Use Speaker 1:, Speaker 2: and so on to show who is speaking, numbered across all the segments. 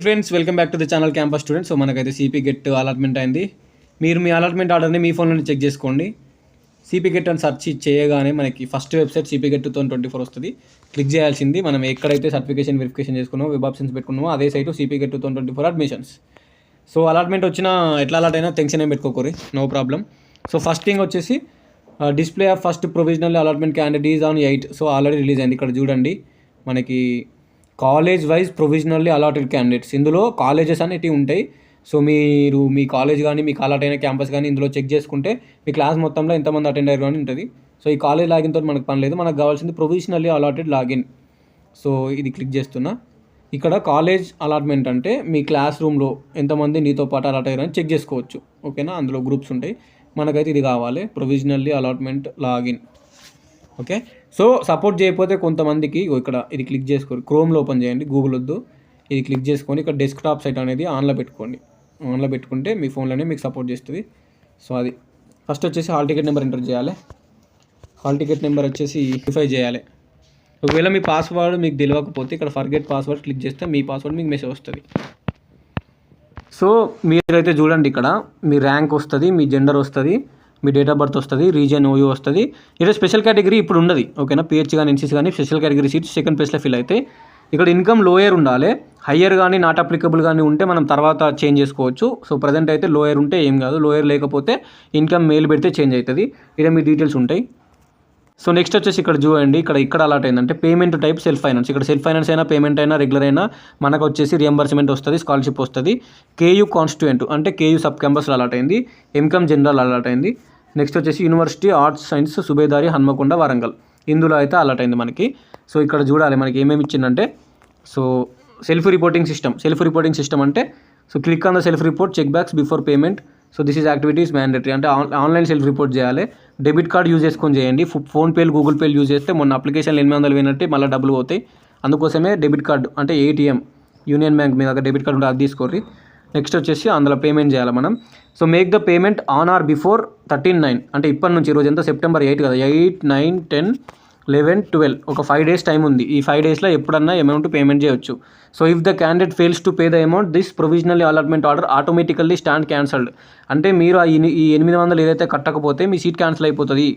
Speaker 1: Friends welcome back to the channel campus students. So మనకైతే CP get allotment అయింది. మీరు మీ allotment ఆర్డర్ని మీ ఫోన్లోనే చెక్ చేసుకోండి. సిపి గెట్ అని సెర్చ్ చేయగానే మనకి ఫస్ట్ వెబ్సైట్ సిపి గెట్ 2024 వస్తుంది. క్లిక్ చేయాల్సింది మనం ఎక్కడైతే సర్టిఫికేషన్ వెరిఫికేషన్ చేసుకున్నామో వెబ్ ఆప్షన్స్ పెట్టుకున్నామో అదే site CP GET 2024 admissions. So allotment వచ్చినా ఎట్లా అలాట్ అయినా టెన్షన్ ఏం పెట్టుకోకూరి, no problem. So first thing వచ్చేసి display of first provisional allotment candidate is on 8. So already release అయింది. ఇక్కడ చూడండి మనకి college wise provisionally allotted candidates, ఇందులో కాలేజెస్ అనేవి ఉంటాయి. సో మీరు మీ కాలేజ్ కానీ మీకు అలాట్ అయిన క్యాంపస్ కానీ ఇందులో చెక్ చేసుకుంటే మీ క్లాస్ మొత్తంలో ఎంతమంది అటెండ్ అయ్యారు అని ఉంటుంది. సో ఈ కాలేజ్ లాగిన్తో మనకు పని లేదు, మనకు కావాల్సింది ప్రొవిజనల్లీ అలాటెడ్ లాగిన్. సో ఇది క్లిక్ చేస్తున్నా. ఇక్కడ కాలేజ్ అలాట్మెంట్ అంటే మీ క్లాస్ రూమ్లో ఎంతమంది నీతో పాటు అలాట్ అయ్యారని చెక్ చేసుకోవచ్చు. ఓకేనా, అందులో గ్రూప్స్ ఉంటాయి. మనకైతే ఇది కావాలి, provisionally allotment login. Okay, so support చేయకపోతే కొంతమందికి ఇక్కడ ఇది క్లిక్ చేసుకోండి, క్రోమ్లో ఓపెన్ చేయండి, గూగుల్ వద్దు, ఇది క్లిక్ చేసుకొని ఇక్కడ డెస్క్టాప్ సైట్ అనేది ఆన్లో పెట్టుకోండి. ఆన్లో పెట్టుకుంటే మీ ఫోన్లోనే మీకు సపోర్ట్ చేస్తుంది. సో అది ఫస్ట్ వచ్చేసి హాల్ టికెట్ నెంబర్ ఎంటర్ చేయాలి. హాల్ టికెట్ నెంబర్ వచ్చేసి వెరిఫై చేయాలి. ఒకవేళ మీ పాస్వర్డ్ మీకు తెలియకపోతే ఇక్కడ ఫర్గెట్ పాస్వర్డ్ క్లిక్ చేస్తే మీ పాస్వర్డ్ మీకు మెసేజ్ వస్తుంది. సో మీరైతే చూడండి, ఇక్కడ మీ ర్యాంక్ వస్తుంది, మీ జెండర్ వస్తుంది, మీ డేట్ ఆఫ్ బర్త్ వస్తుంది, రీజన్ ఓయూ వస్తుంది. ఇక్కడ స్పెషల్ కేటగిరీ ఇప్పుడు ఉండదు. ఓకేనా, పిహెచ్ కానీ ఎన్సీసీ కానీ స్పెషల్ కేటగిరీ సీట్స్ సెకండ్ ప్లేస్లో ఫిల్ అయితే ఇక్కడ ఇన్కమ్ లోయర్ ఉండాలి. హయ్యర్ కానీ నాట్ అప్లికబుల్ కానీ ఉంటే మనం తర్వాత చేంజ్ చేసుకోవచ్చు. సో ప్రజెంట్ అయితే లోయర్ ఉంటే ఏం కాదు, లోయర్ లేకపోతే ఇన్కమ్ మెయిల్ పెడితే చేంజ్ అవుతుంది. ఇక్కడ మీ డీటెయిల్స్ ఉంటాయి. సో నెక్స్ట్ వచ్చేసి ఇక్కడ చూడండి, ఇక్కడ అలాట్ అయిందంటే పేమెంట్ టైప్ సెల్ఫ్ ఫైనాన్స్. ఇక్కడ సెల్ఫ్ ఫైనాన్స్ అయినా పేమెంట్ అయినా రెగ్యులర్ అయినా మనకు వచ్చేసి రియంబర్స్మెంట్ వస్తుంది, స్కాలర్షిప్ వస్తుంది. కేయూ కాన్స్టిట్యూయెంట్ అంటే కేయూ సబ్ క్యాంపస్లో అలాట్ అయింది. ఎంకమ్ జనరల్ అలాట్ అయింది. నెక్స్ట్ వచ్చేసి university arts science Subedari Hanamkonda Warangal, ఇందులో అయితే అలాట్ అయింది మనకి. సో ఇక్కడ చూడాలి మనకి ఏమేమి ఇచ్చిందంటే, సో సెల్ఫ్ రిపోర్టింగ్ సిస్టమ్ అంటే so click on the self report check box before payment. So this is activities mandatory అంటే ఆన్లైన్ సెల్ఫ్ రిపోర్ట్ చేయాలి. డెబిట్ కార్డ్ యూజ్ చేసుకొని చేయండి. ఫోన్పేలు గూగుల్ పేలు యూజ్ చేస్తే మొన్న అప్లికేషన్లు 800 పోయినట్టే మళ్ళీ డబ్బులు పోతాయి. అందుకోసమే డెబిట్ కార్డు అంటే ఏటీఎం యూనియన్ బ్యాంక్ మీద డెబిట్ కార్డు ఉంటే అది తీసుకోర్రి. నెక్స్ట్ వచ్చేసి అందులో పేమెంట్ చేయాలి మనం. So make the payment on are before 13/9 అంటే ఇప్పటి నుంచి, ఈరోజు ఎంత సెప్టెంబర్ 8 కదా, 8, 9, 10, 11, 12 ఒక 5 days టైం ఉంది. ఈ 5 daysలో ఎప్పుడన్నా అమౌంట్ పేమెంట్ చేయొచ్చు. So if the candidate fails to pay the amount this provisional allotment order automatically stand cancelled. అంటే మీరు ఈ 800 ఏదైతే కట్టకపోతే మీ సీట్ క్యాన్సిల్ అయిపోతుంది.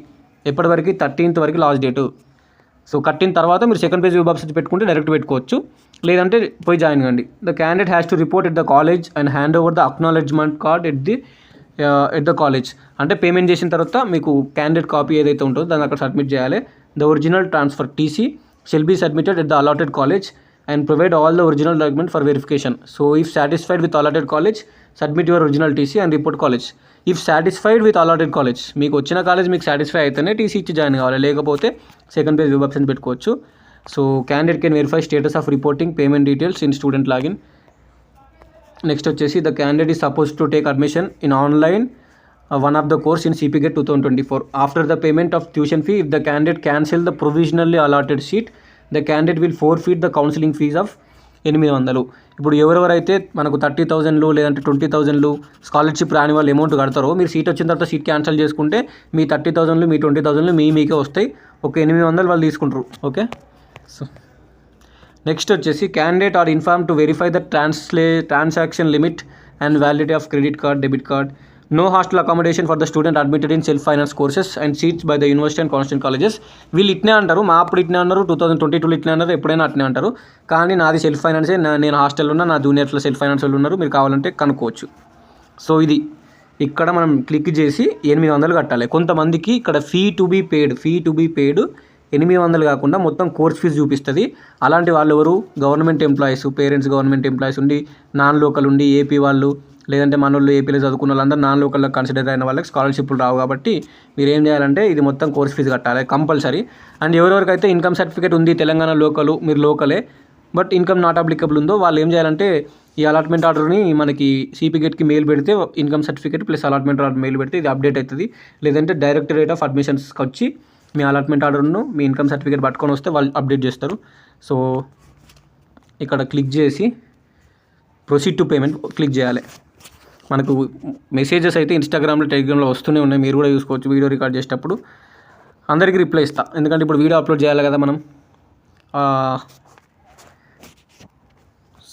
Speaker 1: ఎప్పటివరకు 13th వరకు లాస్ట్ డేటు. సో కట్టిన తర్వాత మీరు సెకండ్ పేజ్ వెబ్ ఆప్షన్ పెట్టుకుంటే డైరెక్ట్ పెట్టుకోవచ్చు, లేదంటే పోయి జాయిన్ కండి. The candidate has to report at the college and hand over the acknowledgement card at the college. అంటే పేమెంట్ చేసిన తర్వాత మీకు క్యాండిడేట్ కాపీ ఏదైతే ఉంటుందో దాన్ని అక్కడ సబ్మిట్ చేయాలి. The original transfer TC shall be submitted at the allotted college and provide all the original document for verification. So if satisfied with allotted college, submit your original TC and report college. If satisfied with allotted college, మీకు వచ్చిన college మీకు satisfy అయితేనే TC ఇచ్చి join కావాలి, లేకపోతే second phase web option పెట్టుకోవచ్చు. So candidate can verify status of reporting payment details in student login. Next వచ్చేసి the candidate is suppose to take admission in online one of the course in CP GET 2024. After the payment of tuition fee, if the candidate cancel the provisionally allotted seat, the candidate will forfeit the counseling fees of 800. ఇప్పుడు ఎవరెవరైతే మనకు 30,000 లేదంటే 20,000 scholarship రాని వాళ్ళు amount కడతారో, మీరు seat వచ్చిన తర్వాత seat cancel చేసుకుంటే మీ 30,000 మీ 20,000 మీకే వస్తాయి. ఒక 800 వాళ్ళు తీసుకుంటారు. ఓకే, సో నెక్స్ట్ వచ్చేసి candidate are inform to verify the transaction limit and validity of credit card, debit card. No hostel accommodation for the student admitted in self-finance courses and seats by the university and constant colleges. వీళ్ళు ఇట్నే అంటారు, మా అప్పుడు ఇట్నే అన్నారు, 2022 ఇట్నే అన్నారు, ఎప్పుడైనా అట్నే అంటారు. కానీ నాది సెల్ఫ్ ఫైనాన్సే, నేను హాస్టల్లో ఉన్నా, నా జూనియర్స్లో సెల్ఫ్ ఫైనాన్స్ వాళ్ళు ఉన్నారు, మీరు కావాలంటే కనుక్కోవచ్చు. సో ఇది ఇక్కడ మనం క్లిక్ చేసి 800 కట్టాలి. కొంతమందికి ఇక్కడ ఫీ టు బీ పెయిడ్ 800 కాకుండా మొత్తం కోర్స్ ఫీజు చూపిస్తుంది. అలాంటి వాళ్ళు ఎవరు, government employees, parents government employees ఉండి, నాన్ లోకల్ ఉండి, ఏపీ వాళ్ళు లేదంటే మన వాళ్ళు ఏపీలో చదువుకున్న వాళ్ళందరూ నాన్ లోకల్లో కన్సిడర్ అయిన వాళ్ళకి స్కాలర్షిప్లు రావు. కాబట్టి మీరు ఏం చేయాలంటే ఇది మొత్తం కోర్స్ ఫీజు కట్టాలి కంపల్సరీ. అండ్ ఎవరెవరికైతే ఇన్కమ్ సర్టిఫికేట్ ఉంది, తెలంగాణ లోకలు, మీరు లోకలే బట్ ఇన్కమ్ నాట్ అప్లికబుల్ ఉందో వాళ్ళు ఏం చేయాలంటే ఈ అలాట్మెంట్ ఆర్డర్ని మనకి సిపి గెట్కి మెయిల్ పెడితే income certificate plus allotment order mail పెడితే ఇది అప్డేట్ అవుతుంది. లేదంటే డైరెక్టరేట్ ఆఫ్ అడ్మిషన్స్కి వచ్చి మీ అలాట్మెంట్ ఆర్డర్ను మీ ఇన్కమ్ సర్టిఫికేట్ పట్టుకొని వస్తే వాళ్ళు అప్డేట్ చేస్తారు. సో ఇక్కడ క్లిక్ చేసి ప్రొసీడ్ టు పేమెంట్ క్లిక్ చేయాలి. మనకు మెసేజెస్ అయితే ఇన్స్టాగ్రామ్లో, టెలిగ్రామ్లో వస్తూనే ఉన్నాయి, మీరు కూడా చూసుకోవచ్చు. వీడియో రికార్డ్ చేసేటప్పుడు అందరికీ రిప్లై ఇస్తా, ఎందుకంటే ఇప్పుడు వీడియో అప్లోడ్ చేయాలి కదా మనం.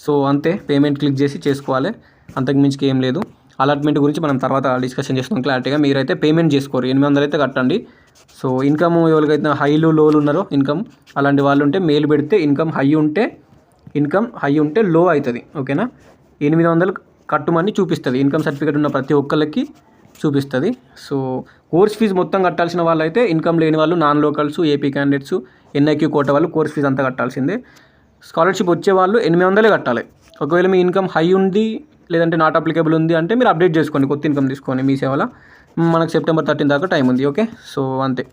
Speaker 1: సో అంతే, పేమెంట్ క్లిక్ చేసి చేసుకోవాలి, అంతకు మించి ఏం లేదు. అలాట్మెంట్ గురించి మనం తర్వాత డిస్కషన్ చేస్తాం క్లారిటీగా. మీరైతే పేమెంట్ చేసుకోరు, 800 అయితే కట్టండి. సో ఇన్కమ్ ఎవరికైతే హైలు లోలు ఉన్నారో ఇన్కమ్ అలాంటి వాళ్ళు ఉంటే మెయిల్ పెడితే ఇన్కమ్ హై ఉంటే లో అవుతుంది. ఓకేనా, 800 కట్టుమని చూపిస్తుంది, ఇన్కమ్ సర్టిఫికేట్ ఉన్న ప్రతి ఒక్కరికి చూపిస్తుంది. సో కోర్స్ ఫీజు మొత్తం కట్టాల్సిన వాళ్ళు అయితే ఇన్కమ్ లేని వాళ్ళు, నాన్ లోకల్స్, ఏపీ క్యాండిడేట్స్, ఎన్ఐక్యూ కోట వాళ్ళు కోర్స్ ఫీజు అంతా కట్టాల్సిందే. స్కాలర్షిప్ వచ్చే వాళ్ళు 800 కట్టాలి. ఒకవేళ మీ ఇన్కమ్ హై ఉంది లేదంటే నాట్ అప్లికేబుల్ ఉంది అంటే మీరు అప్డేట్ చేసుకోండి, కొత్త ఇన్కమ్ తీసుకొని మీ సేవలో. మనకు సెప్టెంబర్ 13 దాకా టైం ఉంది. ఓకే, సో అంతే.